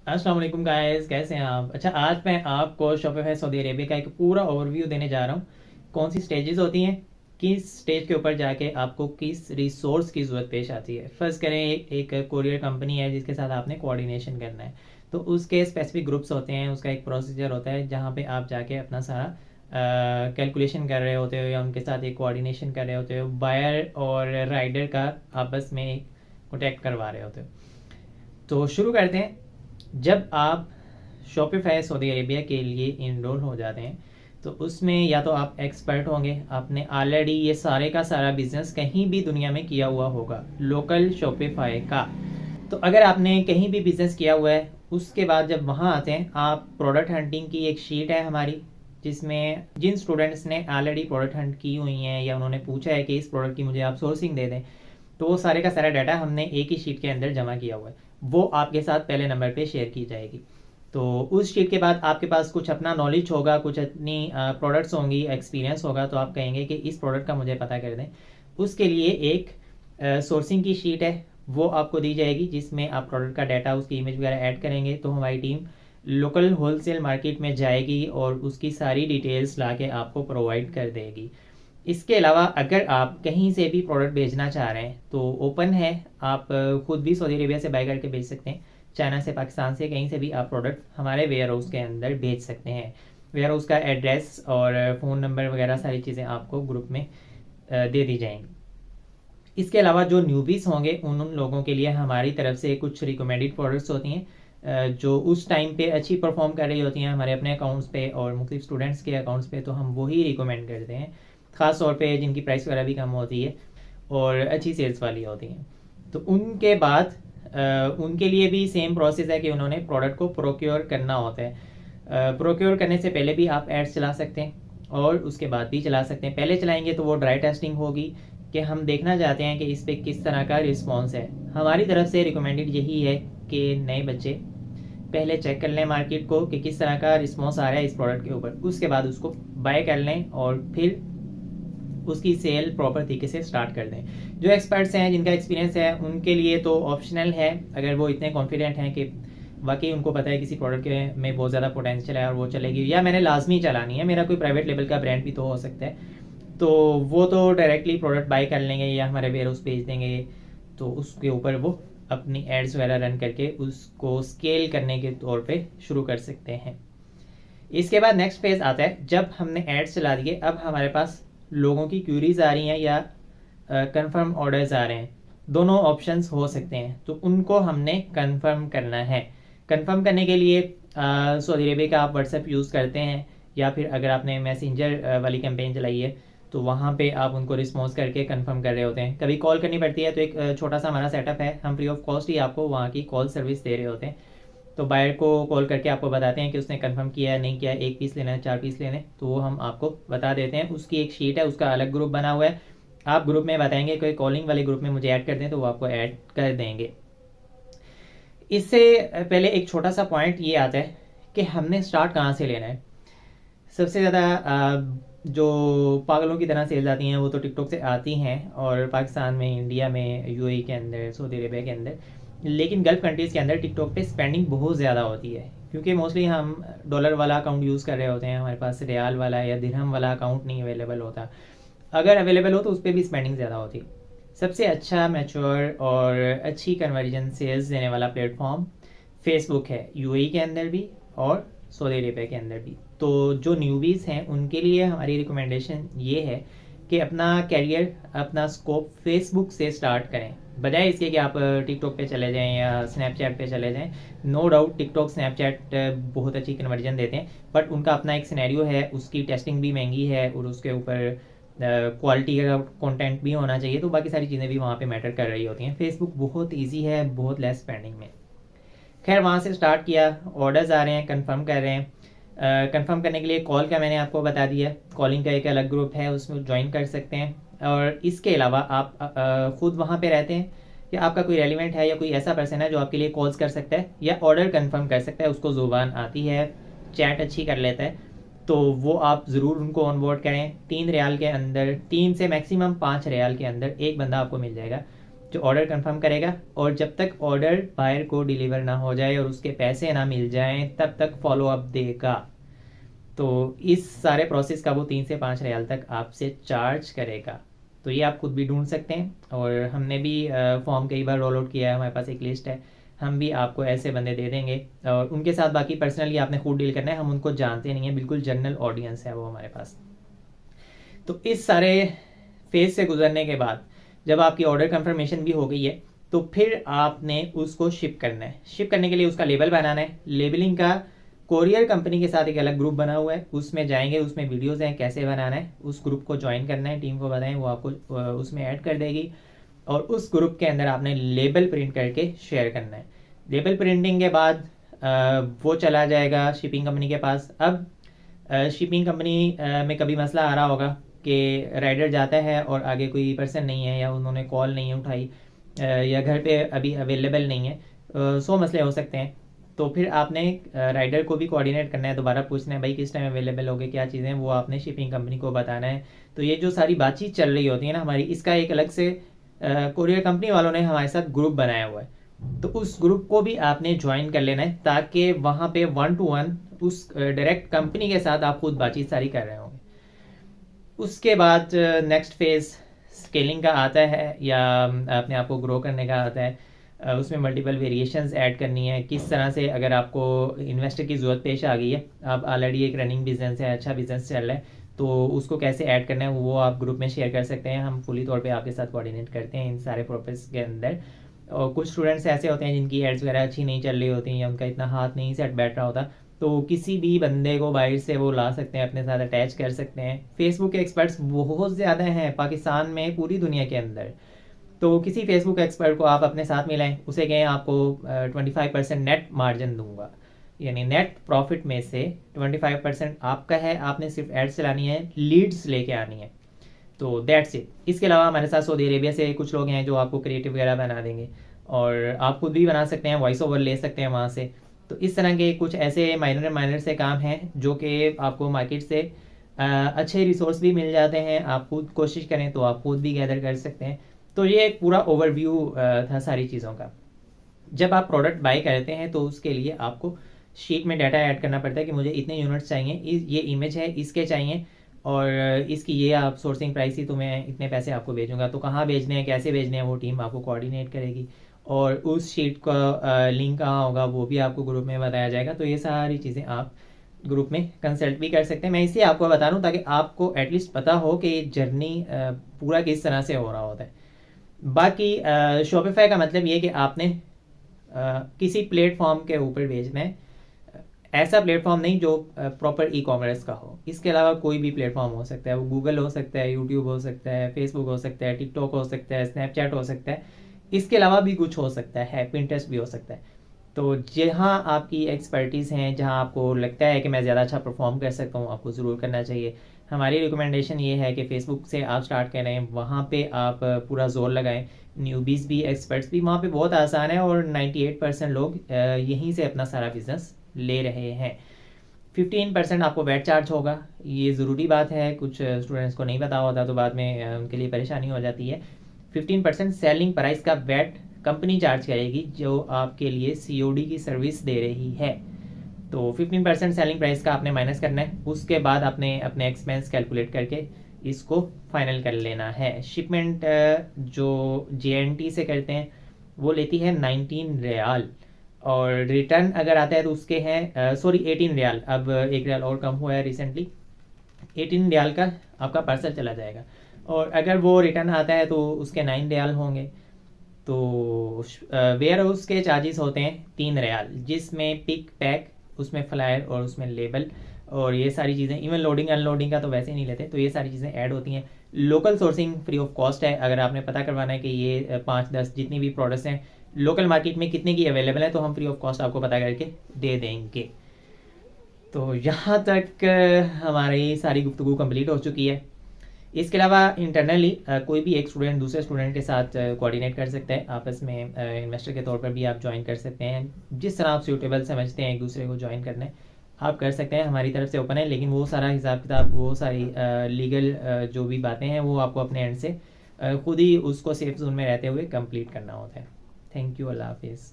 अस्सलाम वालेकुम गाइस, कैसे हैं आप? अच्छा, आज मैं आपको शॉपिफाई सऊदी अरेबिया का एक पूरा ओवरव्यू देने जा रहा हूँ। कौन सी स्टेजेस होती हैं, किस स्टेज के ऊपर जाके आपको किस रिसोर्स की ज़रूरत पेश आती है। फर्स्ट करें, एक कोरियर कंपनी है जिसके साथ आपने कोऑर्डिनेशन करना है, तो उसके स्पेसिफिक ग्रुप्स होते हैं, उसका एक प्रोसीजर होता है जहाँ पे आप जाके अपना सारा कैलकुलेशन कर रहे होते हो या उनके साथ एक कोऑर्डिनेशन कर रहे होते हो। बायर और राइडर का आपस में कॉन्टैक्ट करवा रहे होते हो। तो शुरू करते हैं। जब आप शॉपिफाई सऊदी अरेबिया के लिए इनरोल हो जाते हैं तो उसमें या तो आप एक्सपर्ट होंगे, आपने ऑलरेडी ये सारे का सारा बिजनेस कहीं भी दुनिया में किया हुआ होगा लोकल शॉपिफाई का। तो अगर आपने कहीं भी बिजनेस किया हुआ है, उसके बाद जब वहाँ आते हैं आप, प्रोडक्ट हंटिंग की एक शीट है हमारी जिसमें जिन स्टूडेंट्स ने ऑलरेडी प्रोडक्ट हंट की हुई हैं या उन्होंने पूछा है कि इस प्रोडक्ट की मुझे आप सोर्सिंग दे दें, तो वो सारे का सारा डाटा हमने एक ही शीट के अंदर जमा किया हुआ है। वो आपके साथ पहले नंबर पे शेयर की जाएगी। तो उस शीट के बाद आपके पास कुछ अपना नॉलेज होगा, कुछ अपनी प्रोडक्ट्स होंगी, एक्सपीरियंस होगा, तो आप कहेंगे कि इस प्रोडक्ट का मुझे पता कर दें। उसके लिए एक सोर्सिंग की शीट है, वो आपको दी जाएगी जिसमें आप प्रोडक्ट का डाटा, उसकी इमेज वगैरह ऐड करेंगे। तो हमारी टीम लोकल होलसेल मार्केट में जाएगी और उसकी सारी डिटेल्स ला के आपको प्रोवाइड कर देगी। इसके अलावा अगर आप कहीं से भी प्रोडक्ट भेजना चाह रहे हैं तो ओपन है, आप खुद भी सऊदी अरेबिया से बाय करके भेज सकते हैं। चाइना से, पाकिस्तान से, कहीं से भी आप प्रोडक्ट हमारे वेयर हाउस के अंदर भेज सकते हैं। वेयर हाउस का एड्रेस और फ़ोन नंबर वगैरह सारी चीज़ें आपको ग्रुप में दे दी जाएंगी। इसके अलावा जो न्यूबीज़ होंगे उन लोगों के लिए हमारी तरफ से कुछ रिकमेंडेड प्रोडक्ट्स होती हैं जो उस टाइम पे अच्छी परफॉर्म कर रही होती हैं हमारे अपने अकाउंट्स पे और मुख्तलिफ स्टूडेंट्स के अकाउंट्स पे, तो हम वही रिकमेंड करते हैं, ख़ास तौर पे जिनकी प्राइस वगैरह भी कम होती है और अच्छी सेल्स वाली होती हैं। तो उनके बाद उनके लिए भी सेम प्रोसेस है कि उन्होंने प्रोडक्ट को प्रोक्योर करना होता है। प्रोक्योर करने से पहले भी आप एड्स चला सकते हैं और उसके बाद भी चला सकते हैं। पहले चलाएंगे तो वो ड्राई टेस्टिंग होगी कि हम देखना चाहते हैं कि इस पर किस तरह का रिस्पॉन्स है। हमारी तरफ से रिकमेंडेड यही है कि नए बच्चे पहले चेक कर लें मार्केट को कि किस तरह का रिस्पॉन्स आ रहा है इस प्रोडक्ट के ऊपर, उसके बाद उसको बाय कर लें और फिर उसकी सेल प्रॉपर तरीके से स्टार्ट कर दें। जो एक्सपर्ट्स हैं, जिनका एक्सपीरियंस है, उनके लिए तो ऑप्शनल है। अगर वो इतने कॉन्फिडेंट हैं कि वाकई उनको पता है किसी प्रोडक्ट के में बहुत ज़्यादा पोटेंशियल है और वो चलेगी, या मैंने लाजमी चलानी है, मेरा कोई प्राइवेट लेवल का ब्रांड भी तो हो सकता है, तो वो तो डायरेक्टली प्रोडक्ट बाय कर लेंगे या हमारे वेयर हाउस भेज देंगे। तो उसके ऊपर वो अपनी एड्स वगैरह रन करके उसको स्केल करने के तौर पे शुरू कर सकते हैं। इसके बाद नेक्स्ट फेज़ आता है, जब हमने एड्स चला दिए, अब हमारे पास लोगों की क्यूरीज आ रही हैं या कंफर्म ऑर्डर्स आ रहे हैं। दोनों ऑप्शंस हो सकते हैं, तो उनको हमने कंफर्म करना है। कंफर्म करने के लिए सऊदी अरेबिया का आप व्हाट्सएप यूज़ करते हैं या फिर अगर आपने मैसेंजर वाली कैंपेन चलाई है तो वहाँ पे आप उनको रिस्पॉन्स करके कंफर्म कर रहे होते हैं। कभी कॉल करनी पड़ती है तो एक छोटा सा हमारा सेटअप है, हम फ्री ऑफ कॉस्ट ही आपको वहाँ की कॉल सर्विस दे रहे होते हैं। तो बायर को कॉल करके आपको बताते हैं कि उसने कंफर्म किया है, नहीं किया है, 1 पीस लेना है, 4 पीस लेने, तो वो हम आपको बता देते हैं। उसकी एक शीट है, उसका अलग ग्रुप बना हुआ है। आप ग्रुप में बताएंगे कोई कॉलिंग वाले ग्रुप में मुझे ऐड कर दें तो वो आपको ऐड कर देंगे। इससे पहले एक छोटा सा पॉइंट ये आता है कि हमने स्टार्ट कहाँ से लेना है। सबसे ज़्यादा जो पागलों की तरह सेल्स आती हैं वो तो टिकटॉक से आती हैं, और पाकिस्तान में, इंडिया में, यूएई के अंदर, सऊदी अरेबिया के अंदर, लेकिन गल्फ़ कंट्रीज़ के अंदर टिकटॉक पे स्पेंडिंग बहुत ज़्यादा होती है क्योंकि मोस्टली हम डॉलर वाला अकाउंट यूज़ कर रहे होते हैं, हमारे पास रियाल वाला या दिरहम वाला अकाउंट नहीं अवेलेबल होता। अगर अवेलेबल हो तो उस पर भी स्पेंडिंग ज़्यादा होती है। सबसे अच्छा, मैच्योर और अच्छी कन्वर्जन सेल्स देने वाला प्लेटफॉर्म फेसबुक है, यूएई के अंदर भी और सऊदी अरेबिया के अंदर भी। तो जो न्यूबीज़ हैं उनके लिए हमारी रिकमेंडेशन ये है कि अपना कैरियर, अपना स्कोप फेसबुक से स्टार्ट करें, बजाय इसके कि आप टिकटॉक पे चले जाएं या स्नैपचैट पे चले जाएं। नो डाउट टिकटॉक, स्नैपचैट बहुत अच्छी कन्वर्जन देते हैं, बट उनका अपना एक सिनेरियो है, उसकी टेस्टिंग भी महंगी है और उसके ऊपर क्वालिटी का कंटेंट भी होना चाहिए, तो बाकी सारी चीज़ें भी वहाँ पे मैटर कर रही होती हैं। फेसबुक बहुत ईजी है, बहुत लेस स्पेंडिंग में। खैर, वहाँ से स्टार्ट किया, ऑर्डर्स आ रहे हैं, कंफर्म कर रहे हैं। कंफर्म करने के लिए कॉल का मैंने आपको बता दिया, कॉलिंग का एक अलग ग्रुप है, उसमें ज्वाइन कर सकते हैं। और इसके अलावा आप खुद वहाँ पे रहते हैं या आपका कोई रेलिवेंट है या कोई ऐसा पर्सन है जो आपके लिए कॉल्स कर सकता है या ऑर्डर कंफर्म कर सकता है, उसको ज़ुबान आती है, चैट अच्छी कर लेता है, तो वो आप ज़रूर उनको ऑनबोर्ड करें। 3 रियाल के अंदर, 3 से मैक्सिमम 5 रियाल के अंदर एक बंदा आपको मिल जाएगा जो ऑर्डर कंफर्म करेगा, और जब तक ऑर्डर बायर को डिलीवर ना हो जाए और उसके पैसे ना मिल जाएं तब तक फॉलो अप देगा। तो इस सारे प्रोसेस का वो 3 से 5 रियाल तक आपसे चार्ज करेगा। तो ये आप खुद भी ढूंढ सकते हैं, और हमने भी फॉर्म कई बार रोल आउट किया है, हमारे पास एक लिस्ट है, हम भी आपको ऐसे बंदे दे देंगे। और उनके साथ बाकी पर्सनली आपने खुद डील करना है, हम उनको जानते नहीं है, बिल्कुल जनरल ऑडियंस है वो हमारे पास। तो इस सारे फेज से गुजरने के बाद जब आपकी ऑर्डर कंफर्मेशन भी हो गई है, तो फिर आपने उसको शिप करना है। शिप करने के लिए उसका लेबल बनाना है। लेबलिंग का कोरियर कंपनी के साथ एक अलग ग्रुप बना हुआ है, उसमें जाएंगे, उसमें वीडियोस हैं कैसे बनाना है, उस ग्रुप को ज्वाइन करना है, टीम को बताएं, वो आपको उसमें ऐड कर देगी, और उस ग्रुप के अंदर आपने लेबल प्रिंट करके शेयर करना है। लेबल प्रिंटिंग के बाद वो चला जाएगा शिपिंग कंपनी के पास। अब शिपिंग कंपनी में कभी मसला आ रहा होगा कि राइडर जाता है और आगे कोई पर्सन नहीं है, या उन्होंने कॉल नहीं उठाई, या घर पे अभी अवेलेबल नहीं है, 100 मसले हो सकते हैं। तो फिर आपने राइडर को भी कोऑर्डिनेट करना है, दोबारा पूछना है भाई किस टाइम अवेलेबल होगे, क्या चीज़ें, वो आपने शिपिंग कंपनी को बताना है। तो ये जो सारी बातचीत चल रही होती है ना हमारी, इसका एक अलग से कोरियर कंपनी वालों ने हमारे साथ ग्रुप बनाया हुआ है, तो उस ग्रुप को भी आपने ज्वाइन कर लेना है, ताकि वहाँ पे 1 to 1 उस डायरेक्ट कंपनी के साथ आप खुद बातचीत सारी कर रहे होंगे। उसके बाद नेक्स्ट फेज स्केलिंग का आता है, या अपने आप को ग्रो करने का आता है। उसमें मल्टीपल वेरिएशंस ऐड करनी है, किस तरह से, अगर आपको इन्वेस्टर की ज़रूरत पेश आ गई है, आप ऑलरेडी एक रनिंग बिजनेस है, अच्छा बिजनेस चल रहा है, तो उसको कैसे ऐड करना है वो आप ग्रुप में शेयर कर सकते हैं। हम फुली तौर पे आपके साथ कोऑर्डिनेट करते हैं इन सारे प्रोसेस के अंदर। और कुछ स्टूडेंट्स ऐसे होते हैं जिनकी एड्स वगैरह अच्छी नहीं चल रही होती, या उनका इतना हाथ नहीं सेट बैठ रहा होता, तो किसी भी बंदे को बाहर से वो ला सकते हैं, अपने साथ अटैच कर सकते हैं। फेसबुक के एक्सपर्ट्स बहुत ज़्यादा हैं पाकिस्तान में, पूरी दुनिया के अंदर। तो किसी फेसबुक एक्सपर्ट को आप अपने साथ मिलाएं, उसे कहें आपको 25% नेट मार्जिन दूंगा, यानी नेट प्रॉफिट में से 25% आपका है, आपने सिर्फ एड्स चलानी है, लीड्स लेके आनी है, तो दैट्स इट। इसके अलावा हमारे साथ सऊदी अरेबिया से कुछ लोग हैं जो आपको क्रिएटिव वगैरह बना देंगे, और आप खुद भी बना सकते हैं, वॉइस ओवर ले सकते हैं वहाँ से। तो इस तरह के कुछ ऐसे माइनर से काम हैं जो कि आपको मार्केट से अच्छे रिसोर्स भी मिल जाते हैं, आप खुद कोशिश करें तो आप खुद भी गैदर कर सकते हैं। तो ये एक पूरा ओवरव्यू था सारी चीज़ों का। जब आप प्रोडक्ट बाय करते हैं तो उसके लिए आपको शीट में डाटा ऐड करना पड़ता है कि मुझे इतने यूनिट्स चाहिए, ये इमेज है इसके चाहिए, और इसकी ये आप सोर्सिंग प्राइस ही, तो मैं इतने पैसे आपको भेजूंगा। तो कहाँ भेजने हैं, कैसे भेजने हैं, वो टीम आपको कोऑर्डिनेट करेगी, और उस शीट का लिंक कहाँ होगा वो भी आपको ग्रुप में बताया जाएगा। तो ये सारी चीज़ें आप ग्रुप में कंसल्ट भी कर सकते हैं। मैं इसलिए आपको बता रहा हूँ ताकि आपको एटलीस्ट पता हो कि ये जर्नी पूरा किस तरह से हो रहा होता है। बाकी शॉपिफाई का मतलब ये कि आपने किसी प्लेटफॉर्म के ऊपर भेजना है, ऐसा प्लेटफॉर्म नहीं जो प्रॉपर ई कॉमर्स का हो। इसके अलावा कोई भी प्लेटफॉर्म हो सकता है, वो गूगल हो सकता है, यूट्यूब हो सकता है, फेसबुक हो सकता है, टिकटॉक हो सकता है, स्नैपचैट हो सकता है, इसके अलावा भी कुछ हो सकता है, पिंटरेस्ट भी हो सकता है। तो जहाँ आपकी एक्सपर्टीज़ हैं, जहाँ आपको लगता है कि मैं ज़्यादा अच्छा परफॉर्म कर सकता हूँ, आपको ज़रूर करना चाहिए। हमारी रिकमेंडेशन ये है कि फेसबुक से आप स्टार्ट करें, वहाँ पे आप पूरा जोर लगाएं। न्यूबीज़ भी एक्सपर्ट्स भी वहाँ पे बहुत आसान है, और 98% लोग यहीं से अपना सारा बिजनेस ले रहे हैं। 15% आपको वेट चार्ज होगा, ये ज़रूरी बात है, कुछ स्टूडेंट्स को नहीं पता होता तो बाद में उनके लिए परेशानी हो जाती है। 15% सेलिंग प्राइस का वेट कंपनी चार्ज करेगी जो आपके लिए सीओडी की सर्विस दे रही है। तो 15% सेलिंग प्राइस का आपने माइनस करना है, उसके बाद आपने अपने एक्सपेंस कैलकुलेट करके इसको फाइनल कर लेना है। शिपमेंट जो JNT से करते हैं वो लेती है 19 रियाल, और रिटर्न अगर आता है तो उसके हैं 18 रियाल, अब 1 रियाल और कम हुआ है रिसेंटली। 18 रियाल का आपका पार्सल चला जाएगा, और अगर वो रिटर्न आता है तो उसके 9 रियाल होंगे। तो वेयर हाउस के चार्जेस होते हैं 3 रियाल, जिसमें पिक पैक, उसमें फ्लायर और उसमें लेबल, और ये सारी चीज़ें, इवन लोडिंग अनलोडिंग का तो वैसे नहीं लेते, तो ये सारी चीज़ें ऐड होती हैं। Local sourcing free of cost है, अगर आपने पता करवाना है कि ये 5-10 जितनी भी प्रोडक्ट्स हैं लोकल मार्केट में कितने की अवेलेबल है, तो हम फ्री ऑफ कॉस्ट आपको पता करके दे देंगे। तो यहाँ तक हमारी सारी गुफ्तगू कंप्लीट हो चुकी है। इसके अलावा इंटरनली कोई भी एक स्टूडेंट दूसरे स्टूडेंट के साथ कोऑर्डिनेट कर सकता है, आपस में इन्वेस्टर के तौर पर भी आप ज्वाइन कर सकते हैं। जिस तरह आप सूटेबल समझते हैं एक दूसरे को ज्वाइन करना है, आप कर सकते हैं, हमारी तरफ से ओपन है। लेकिन वो सारा हिसाब किताब, वो सारी लीगल जो भी बातें हैं वो आपको अपने एंड से खुद ही उसको सेफ जोन में रहते हुए कंप्लीट करना होता है। थैंक यू, अल्लाह हाफिज़।